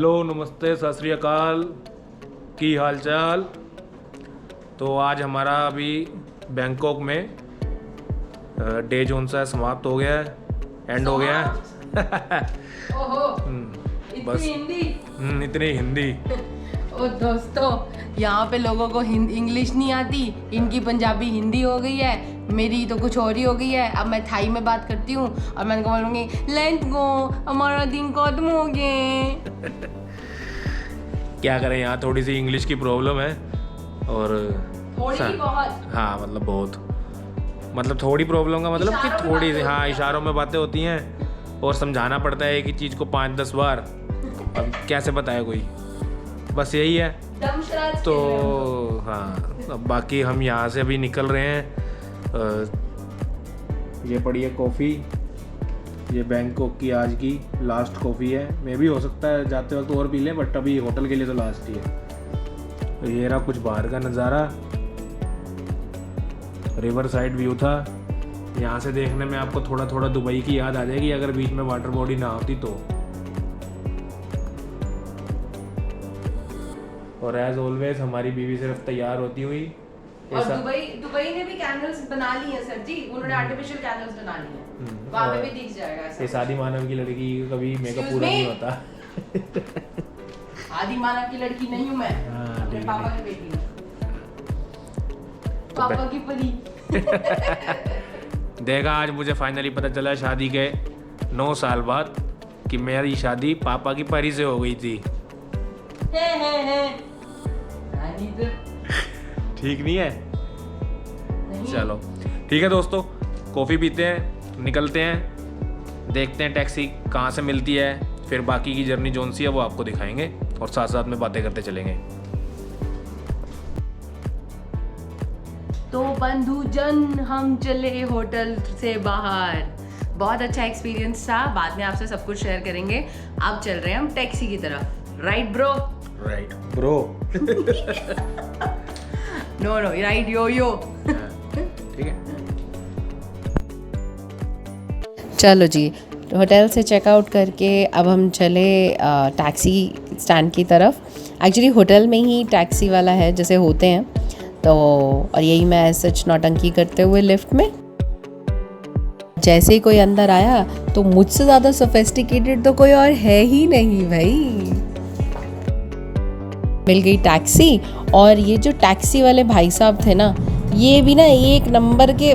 Hello नमस्ते सत श्री अकाल, की हाल चाल। तो आज हमारा अभी बैंकॉक में डे जोन सा समाप्त हो गया है, एंड हो गया है। ओहो, बस हिंदी। इतनी हिंदी। ओ दोस्तों, यहाँ पे लोगों को इंग्लिश नहीं आती, इनकी पंजाबी हिंदी हो गई है, मेरी तो कुछ और ही हो गई है। अब मैं थाई में बात करती हूँ और मैं इनको बोलूँगी लेट्स गो, हमारा दिन खत्म हो गए। क्या करें, यहाँ थोड़ी सी इंग्लिश की प्रॉब्लम है और थोड़ी बहुत, हाँ मतलब बहुत, मतलब थोड़ी प्रॉब्लम का मतलब कि थोड़ी सी, हाँ इशारों में बातें होती हैं और समझाना पड़ता है एक ही चीज़ को 5-10 बार। अब कैसे बताए कोई, बस यही है। तो हाँ, अब बाकी हम यहाँ से अभी निकल रहे हैं। ये पड़ी है कॉफ़ी, ये बैंकॉक की आज की लास्ट कॉफ़ी है। मे भी हो सकता है जाते वक्त और पी लें, बट अभी होटल के लिए तो लास्ट ही है। तो ये रहा कुछ बाहर का नज़ारा, रिवर साइड व्यू था। यहाँ से देखने में आपको थोड़ा थोड़ा दुबई की याद आ जाएगी अगर बीच में वाटर बॉडी ना होती तो। और एज ऑलवेज हमारी बीवी सिर्फ तैयार होती हुई। और दुबई ने भी कैंडल्स बना ली है सर जी, उन्होंने आर्टिफिशियल कैंडल्स बना ली हैं, वहाँ पे भी दिख जाएगा ऐसा। ये शादी मानव की लड़की कभी मेकअप पूरा नहीं होता। आदि मानव की लड़की नहीं हूँ मैं, अपने पापा की बेटी हूँ, पापा की परी। देखा, आज मुझे फाइनली पता चला शादी के 9 साल बाद कि मेरी शादी पापा की परी से हो गई थी। ठीक नहीं है? चलो ठीक है दोस्तों, कॉफ़ी पीते हैं, निकलते हैं, देखते हैं टैक्सी कहाँ से मिलती है, फिर बाकी की जर्नी जोन सी है वो आपको दिखाएंगे और साथ साथ में बातें करते चलेंगे। तो बंधुजन, हम चले होटल से बाहर। बहुत अच्छा एक्सपीरियंस था, बाद में आपसे सब कुछ शेयर करेंगे। अब चल रहे हैं हम टैक्सी की तरफ। Right bro? Right bro. No right yo yo. ठीक है, चलो जी, होटल से चेकआउट करके अब हम चले टैक्सी स्टैंड की तरफ। एक्चुअली होटल में ही टैक्सी वाला है जैसे होते हैं, तो और यही मैं सच नौटंकी करते हुए लिफ्ट में। जैसे ही कोई अंदर आया तो मुझसे ज़्यादा सोफिस्टिकेटेड तो कोई और है ही नहीं भाई। मिल गई टैक्सी, और ये जो टैक्सी वाले भाई साहब थे ना, ये भी ना एक नंबर के,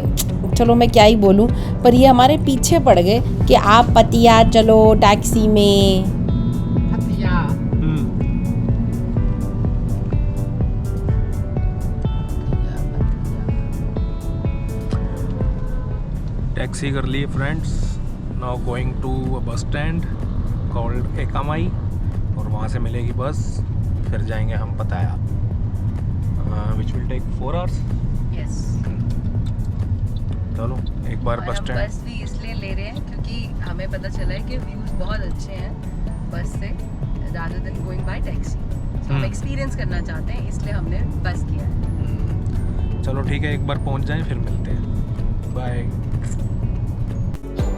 चलो मैं क्या ही बोलूं, पर ये हमारे पीछे पड़ गए कि आप पतिया चलो टैक्सी में। टैक्सी कर ली friends, now going to a bus stand called एकामाई, और वहाँ से मिलेगी बस, फिर जाएंगे हम Pattaya, which will take 4 hours। Yes, चलो एक बार बस स्टैंड। बस भी इसलिए ले रहे हैं क्योंकि हमें पता चला है कि व्यूज बहुत अच्छे हैं बस से, rather than going by taxi. तो हम एक्सपीरियंस करना चाहते हैं, इसलिए हमने बस किया है। चलो ठीक है, एक बार पहुँच जाएं फिर मिलते हैं, बाय।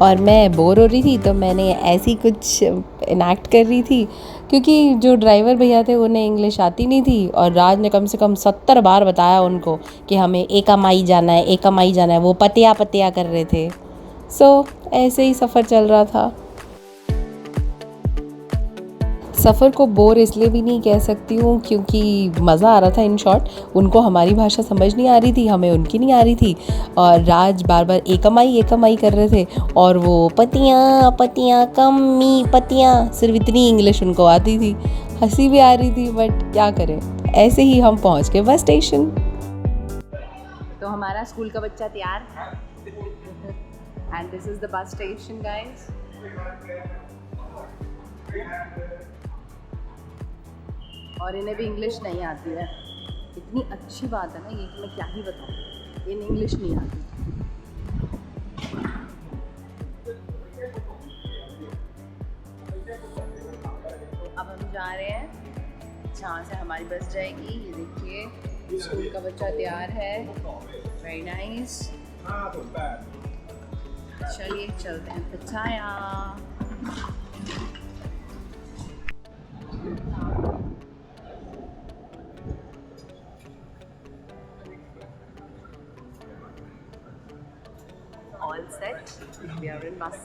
और मैं बोर हो रही थी तो मैंने ऐसी कुछ इनैक्ट कर रही थी, क्योंकि जो ड्राइवर भैया थे उन्हें इंग्लिश आती नहीं थी, और राज ने कम से कम 70 बार बताया उनको कि हमें एकामाई जाना है, एकामाई जाना है। वो पतिया पतिया कर रहे थे। सो ऐसे ही सफ़र चल रहा था। सफ़र को बोर इसलिए भी नहीं कह सकती हूँ क्योंकि मज़ा आ रहा था। इन शॉर्ट, उनको हमारी भाषा समझ नहीं आ रही थी, हमें उनकी नहीं आ रही थी, और राज बार बार एकमाई कर रहे थे, और वो पतियाँ पतियाँ कम्मी पतियाँ, सिर्फ इतनी इंग्लिश उनको आती थी। हंसी भी आ रही थी, बट क्या करें। ऐसे ही हम पहुँच गए बस स्टेशन। तो हमारा स्कूल का बच्चा तैयार, and this is the bus station guys. और इन्हें भी इंग्लिश नहीं आती है। इतनी अच्छी बात है ना ये कि मैं क्या ही बताऊँ, इन्हें इंग्लिश नहीं आती। अब हम जा रहे हैं जहाँ से हमारी बस जाएगी। ये देखिए, स्कूल का बच्चा तैयार है, वेरी नाइस। चलिए चलते हैं पछाया। We are in bus.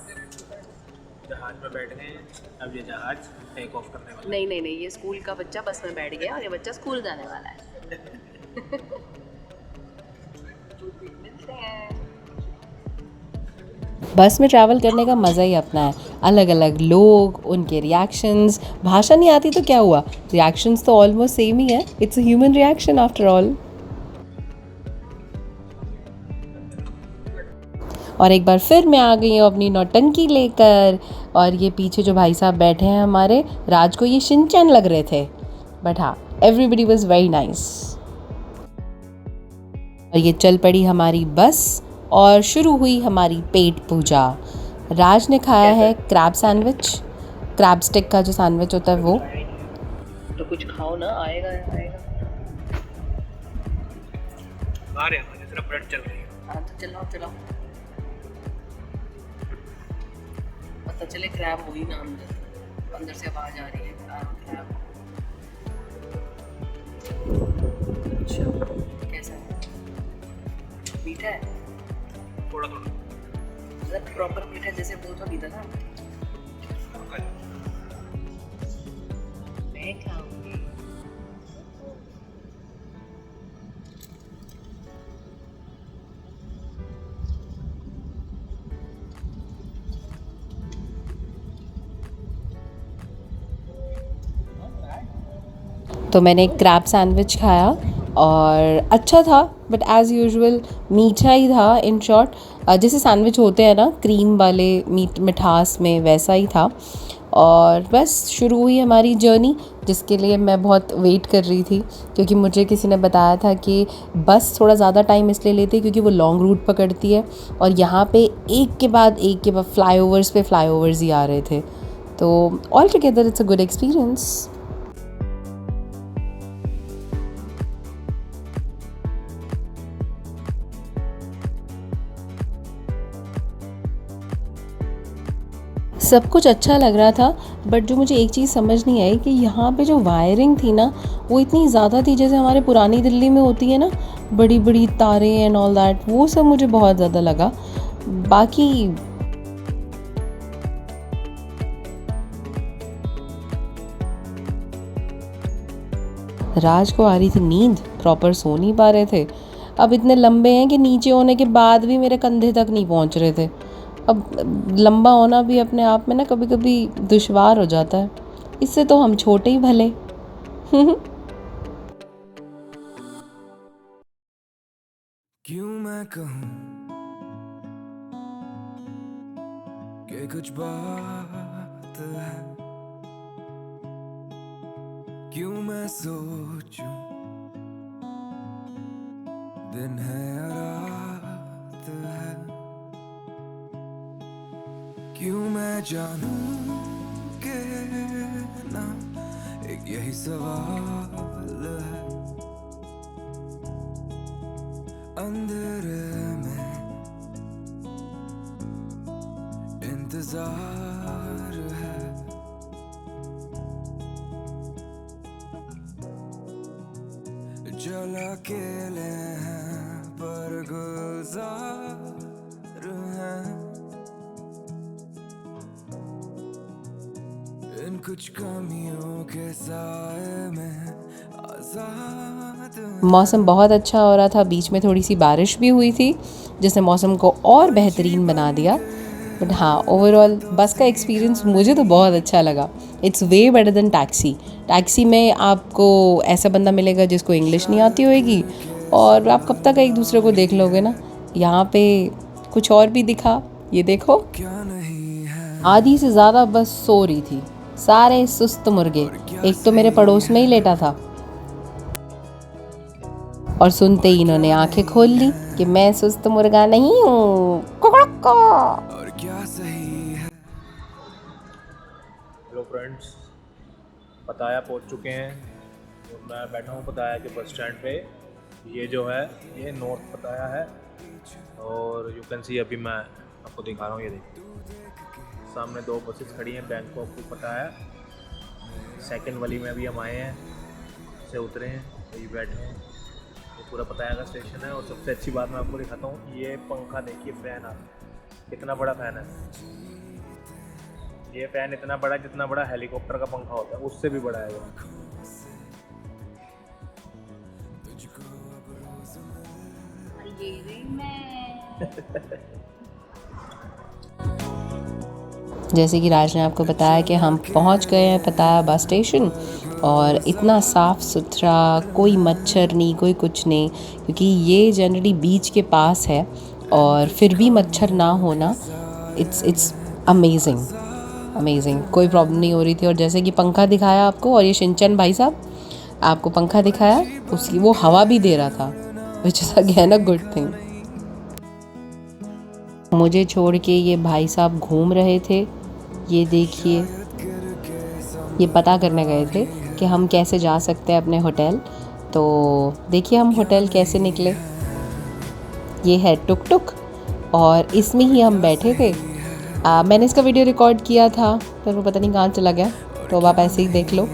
जहाज में बैठ गए हैं, अब ये जहाज टेक ऑफ करने वाला नहीं नहीं नहीं, ये स्कूल का बच्चा बस में बैठ गया और ये बच्चा स्कूल जाने वाला है. मिलते हैं. बस में ट्रैवल करने का मज़ा ही अपना है. अलग अलग लोग, उनके रिएक्शंस. भाषा नहीं आती तो क्या हुआ, रिएक्शंस तो ऑलमोस्ट सेम ही है. It's a human reaction after all. और एक बार फिर मैं आ गई हूँ अपनी नौटंकी लेकर. और ये पीछे जो भाई साहब बैठे हैं हमारे, राज को ये शिनचैन लग रहे थे, बट हाँ, एवरीबडी वाज वेरी नाइस. और ये चल पड़ी हमारी बस और शुरू हुई हमारी पेट पूजा. राज ने खाया है क्रैब सैंडविच, क्रैब स्टिक का जो सैंडविच होता है वो. तो कुछ खाओ ना, आएगा आएगा. आ रहे हैं, सिर्फ ब्रेड चल रही है. हाँ तो चलाओ चलाओ, पता चले क्रैब हो ही ना अंदर. अंदर से आवाज आ रही है क्रैब. अच्छा, कैसा है? मीठा है? थोड़ा थोड़ा. मतलब प्रॉपर मीठा जैसे वो तो नहीं था ना. मैं खाऊंगी. तो मैंने एक क्रैब सैंडविच खाया और अच्छा था, बट एज़ यूजुअल मीठा ही था. इन शॉर्ट, जैसे सैंडविच होते हैं ना क्रीम वाले मिठास में, वैसा ही था. और बस शुरू हुई हमारी जर्नी, जिसके लिए मैं बहुत वेट कर रही थी, क्योंकि मुझे किसी ने बताया था कि बस थोड़ा ज़्यादा टाइम इसलिए लेती है क्योंकि वो लॉन्ग रूट पकड़ती है. और यहाँ पे एक के बाद फ्लाईओवर्स पे फ्लाईओवर्स ही आ रहे थे. तो all together it's a good experience. सब कुछ अच्छा लग रहा था, बट जो मुझे एक चीज़ समझ नहीं आई कि यहाँ पे जो वायरिंग थी ना, वो इतनी ज़्यादा थी जैसे हमारे पुरानी दिल्ली में होती है ना, बड़ी बड़ी तारें एंड ऑल दैट. वो सब मुझे बहुत ज़्यादा लगा. बाकी राज को आ रही थी नींद, प्रॉपर सो नहीं पा रहे थे. अब इतने लंबे हैं कि नीचे होने के बाद भी मेरे कंधे तक नहीं पहुँच रहे थे. अब लंबा होना भी अपने आप में ना कभी कभी दुश्वार हो जाता है. इससे तो हम छोटे ही भले. क्यों मैं कहूँ कि कुछ बात है, क्यों मैं सोचूं दिन है या रात है, क्यों मैं जानूं के ना एक यही सवाल है. अंधेरे में इंतजार है, जल अकेले हैं पर गुजार हैं. इन कुछ कमियों के साए में आजाद. मौसम बहुत अच्छा हो रहा था, बीच में थोड़ी सी बारिश भी हुई थी जिसने मौसम को और बेहतरीन बना दिया. बट हाँ, ओवरऑल बस का एक्सपीरियंस मुझे तो बहुत अच्छा लगा. It's way better than taxi. Taxi में आपको ऐसा बंदा मिलेगा जिसको इंग्लिश नहीं आती होएगी, और आप कब तक एक दूसरे को देख लोगे ना. यहाँ पे कुछ और भी दिखा, ये देखो. क्या नहीं है आधी से ज़्यादा बस सो रही थी, सारे सुस्त मुर्गे. एक तो मेरे पड़ोस में ही लेटा था, और सुनते ही इन्होंने आंखें खोल ली कि मैं सुस्त मुर्गा नहीं हूँ. और क्या सही है. हेलो फ्रेंड्स, पताया पहुंच चुके हैं और मैं बैठा हूँ पताया के बस स्टैंड पे. ये जो है ये नॉर्थ पताया है, और यू कैन सी अभी मैं आपको दिखा रहा हूँ. ये देखिए सामने 2 बसेस खड़ी हैं बैंकॉक टू पताया. सेकंड वाली में अभी हम आए हैं, से उतरे हैं, वही बैठे हैं. ये पूरा पताया का स्टेशन है. और सबसे अच्छी बात मैं आपको दिखाता हूँ, ये पंखा देखिए, फैन आप कितना बड़ा फ़ैन है ये। फ़ैन इतना बड़ा जितना बड़ा हेलीकॉप्टर का पंखा होता है, उससे भी बड़ा है वो। ये रे मैं जैसे कि राज ने आपको बताया कि हम पहुंच गए हैं पताया बस स्टेशन, और इतना साफ़ सुथरा, कोई मच्छर नहीं, कोई कुछ नहीं, क्योंकि ये जनरली बीच के पास है और फिर भी मच्छर ना होना, इट्स अमेजिंग। कोई प्रॉब्लम नहीं हो रही थी। और जैसे कि पंखा दिखाया आपको, और ये शिनचैन भाई साहब आपको पंखा दिखाया, उसकी वो हवा भी दे रहा था, which is again a good thing. मुझे छोड़ के ये भाई साहब घूम रहे थे। ये देखिए, ये पता करने गए थे कि हम कैसे जा सकते हैं अपने होटल। तो देखिए हम होटल कैसे निकले। ये है टुक टुक और इसमें ही हम बैठे थे। मैंने इसका वीडियो रिकॉर्ड किया था, पर वो पता नहीं कहाँ चला गया, तो अब आप ऐसे ही देख लो।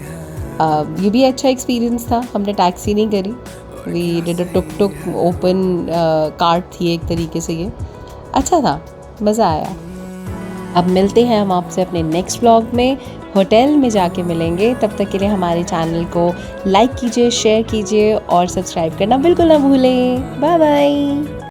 ये भी अच्छा एक्सपीरियंस था। हमने टैक्सी नहीं करी, we did a tuk tuk, open cart थी एक तरीके से। ये अच्छा था, मज़ा आया। अब मिलते हैं हम आपसे अपने नेक्स्ट व्लॉग में, होटल में जाके मिलेंगे। तब तक के लिए हमारे चैनल को लाइक कीजिए, शेयर कीजिए और सब्सक्राइब करना बिल्कुल ना भूलें। Bye bye.